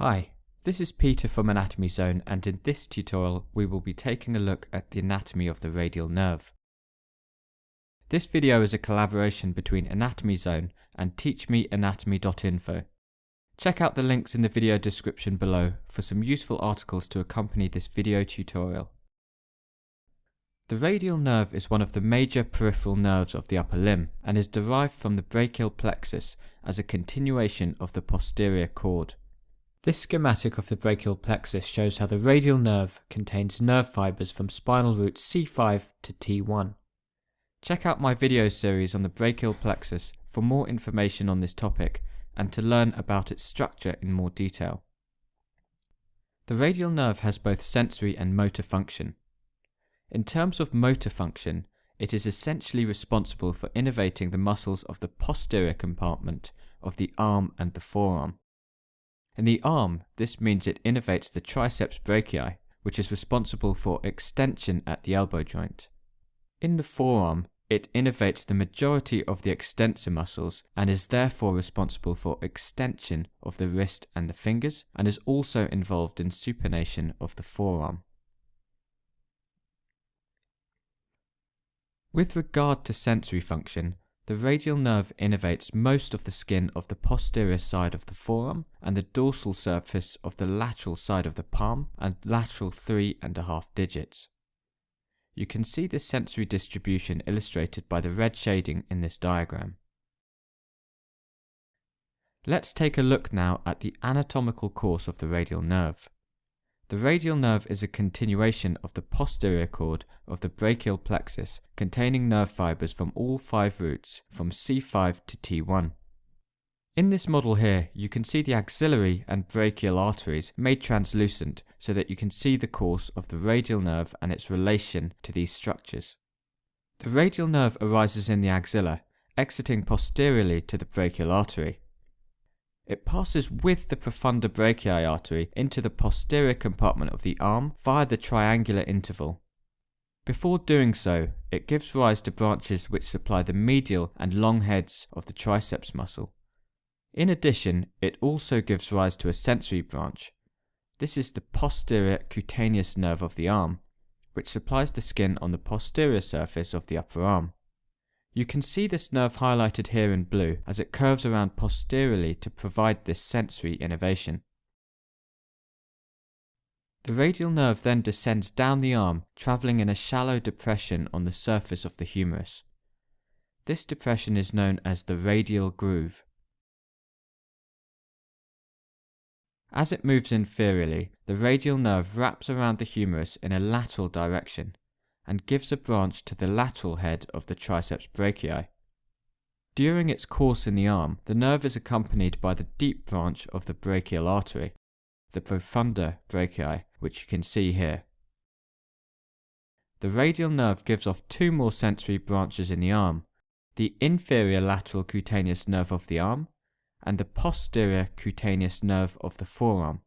Hi, this is Peter from Anatomy Zone, and in this tutorial we will be taking a look at the anatomy of the radial nerve. This video is a collaboration between Anatomy Zone and teachmeanatomy.info. Check out the links in the video description below for some useful articles to accompany this video tutorial. The radial nerve is one of the major peripheral nerves of the upper limb and is derived from the brachial plexus as a continuation of the posterior cord. This schematic of the brachial plexus shows how the radial nerve contains nerve fibers from spinal roots C5 to T1. Check out my video series on the brachial plexus for more information on this topic and to learn about its structure in more detail. The radial nerve has both sensory and motor function. In terms of motor function, it is essentially responsible for innervating the muscles of the posterior compartment of the arm and the forearm. In the arm, this means it innervates the triceps brachii, which is responsible for extension at the elbow joint. In the forearm, it innervates the majority of the extensor muscles and is therefore responsible for extension of the wrist and the fingers, and is also involved in supination of the forearm. With regard to sensory function, the radial nerve innervates most of the skin of the posterior side of the forearm and the dorsal surface of the lateral side of the palm and lateral 3.5 digits. You can see the sensory distribution illustrated by the red shading in this diagram. Let's take a look now at the anatomical course of the radial nerve. The radial nerve is a continuation of the posterior cord of the brachial plexus, containing nerve fibers from all 5 roots from C5 to T1. In this model here, you can see the axillary and brachial arteries made translucent so that you can see the course of the radial nerve and its relation to these structures. The radial nerve arises in the axilla, exiting posteriorly to the brachial artery. It passes with the profunda brachii artery into the posterior compartment of the arm via the triangular interval. Before doing so, it gives rise to branches which supply the medial and long heads of the triceps muscle. In addition, it also gives rise to a sensory branch. This is the posterior cutaneous nerve of the arm, which supplies the skin on the posterior surface of the upper arm. You can see this nerve highlighted here in blue as it curves around posteriorly to provide this sensory innervation. The radial nerve then descends down the arm, travelling in a shallow depression on the surface of the humerus. This depression is known as the radial groove. As it moves inferiorly, the radial nerve wraps around the humerus in a lateral direction and gives a branch to the lateral head of the triceps brachii. During its course in the arm, the nerve is accompanied by the deep branch of the brachial artery, the profunda brachii, which you can see here. The radial nerve gives off 2 more sensory branches in the arm, the inferior lateral cutaneous nerve of the arm and the posterior cutaneous nerve of the forearm.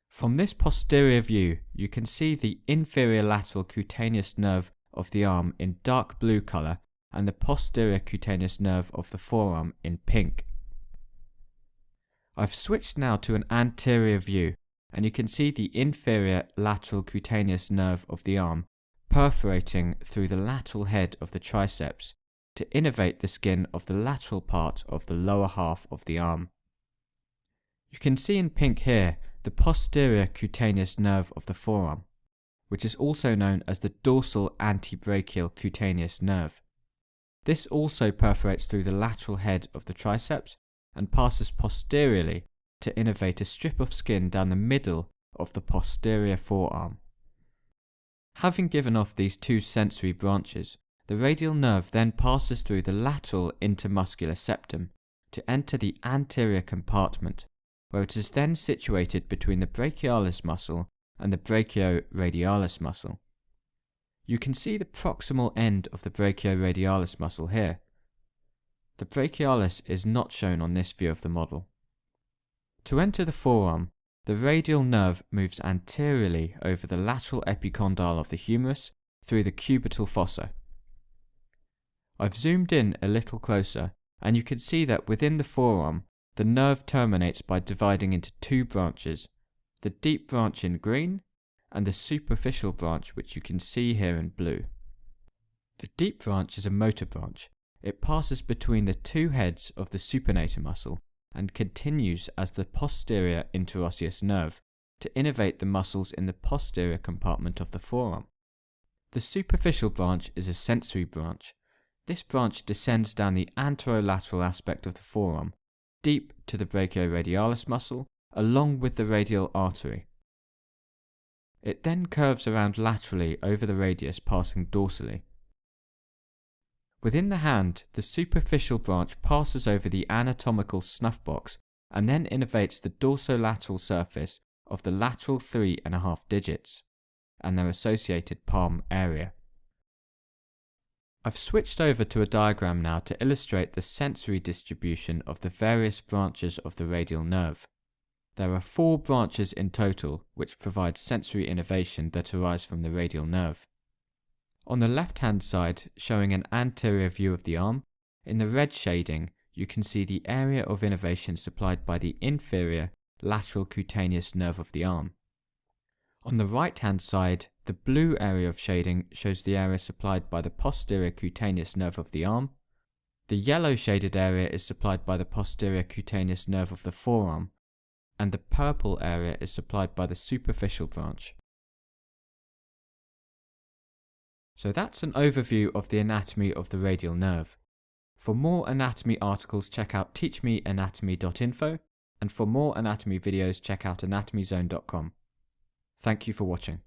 From this posterior view, you can see the inferior lateral cutaneous nerve of the arm in dark blue colour and the posterior cutaneous nerve of the forearm in pink. I've switched now to an anterior view, and you can see the inferior lateral cutaneous nerve of the arm perforating through the lateral head of the triceps to innervate the skin of the lateral part of the lower half of the arm. You can see in pink here the posterior cutaneous nerve of the forearm, which is also known as the dorsal antebrachial cutaneous nerve. This also perforates through the lateral head of the triceps and passes posteriorly to innervate a strip of skin down the middle of the posterior forearm. Having given off these 2 sensory branches, the radial nerve then passes through the lateral intermuscular septum to enter the anterior compartment, where it is then situated between the brachialis muscle and the brachioradialis muscle. You can see the proximal end of the brachioradialis muscle here. The brachialis is not shown on this view of the model. To enter the forearm, the radial nerve moves anteriorly over the lateral epicondyle of the humerus through the cubital fossa. I've zoomed in a little closer, and you can see that within the forearm, the nerve terminates by dividing into 2 branches, the deep branch in green, and the superficial branch, which you can see here in blue. The deep branch is a motor branch. It passes between the two heads of the supinator muscle and continues as the posterior interosseous nerve to innervate the muscles in the posterior compartment of the forearm. The superficial branch is a sensory branch. This branch descends down the anterolateral aspect of the forearm, deep to the brachioradialis muscle, along with the radial artery. It then curves around laterally over the radius, passing dorsally. Within the hand, the superficial branch passes over the anatomical snuff box and then innervates the dorsolateral surface of the lateral 3.5 digits and their associated palm area. I've switched over to a diagram now to illustrate the sensory distribution of the various branches of the radial nerve. There are 4 branches in total which provide sensory innervation that arise from the radial nerve. On the left-hand side, showing an anterior view of the arm, in the red shading you can see the area of innervation supplied by the inferior lateral cutaneous nerve of the arm. On the right-hand side, the blue area of shading shows the area supplied by the posterior cutaneous nerve of the arm. The yellow shaded area is supplied by the posterior cutaneous nerve of the forearm, and the purple area is supplied by the superficial branch. So that's an overview of the anatomy of the radial nerve. For more anatomy articles, check out teachmeanatomy.info, and for more anatomy videos, check out anatomyzone.com. Thank you for watching.